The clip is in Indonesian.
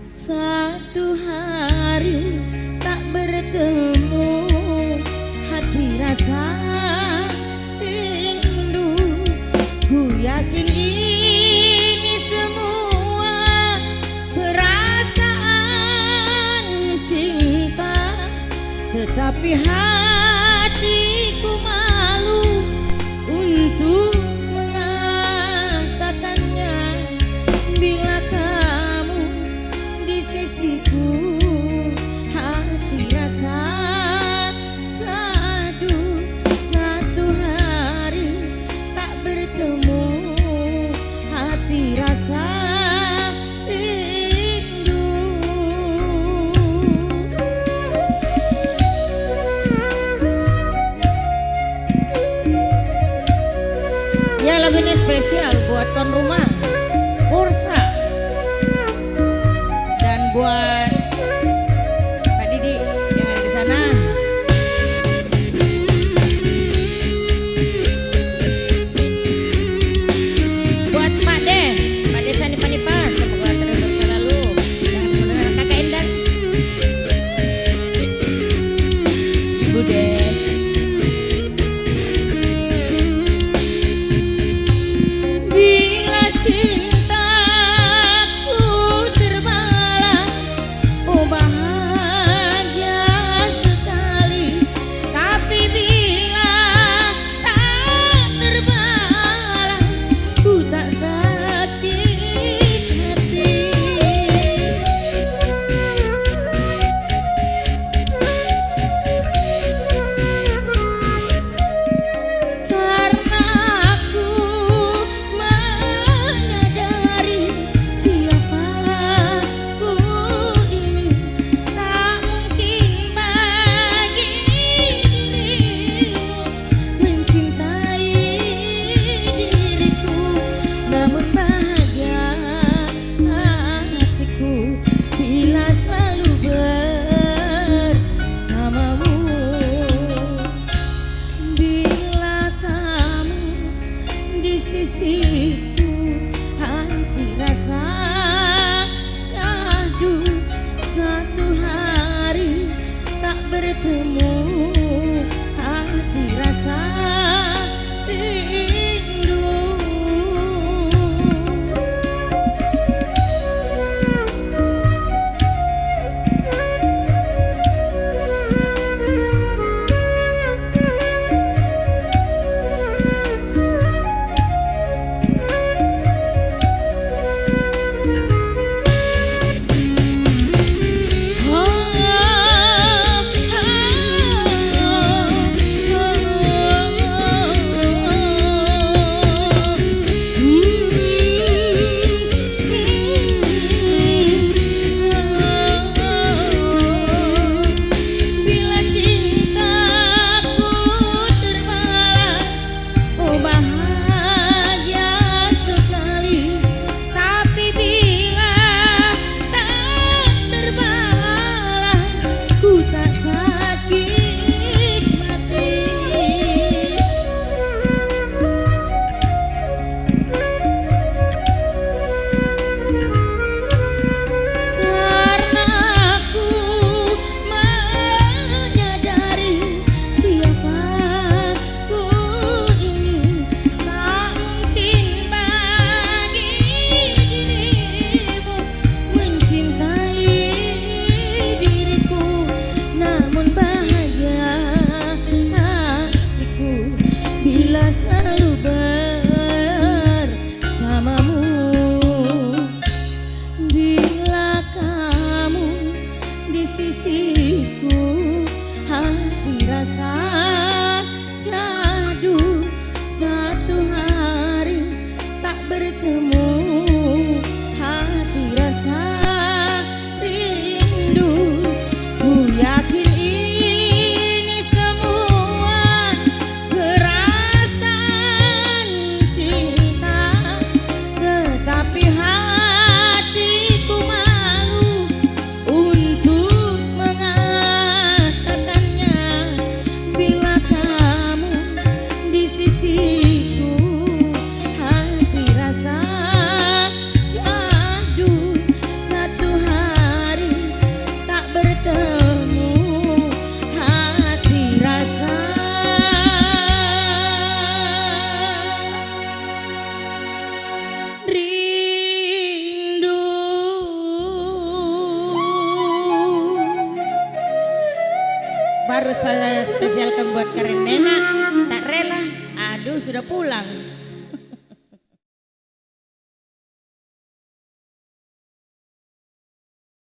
Satu hari tak bertemu, hati rasa rindu. Ku yakin ini semua perasaan cinta, tetapi hatiku malu untuk mengatakannya. Bila kamu di sisiku, hati rasa teduh. Satu hari tak bertemu, hati rasa rindu. Ya, lagu ini spesial buat tuan rumah Ursa dan buat Pak Didi yang ada di sana. Buat Pak Desa Nipa-Nipa, semoga terus selalu. Jangan sebenarnya Kakak Endang. Ibu Deh. Bila harus saya spesialkan buat Karen Nena. Tak rela. Aduh, sudah pulang.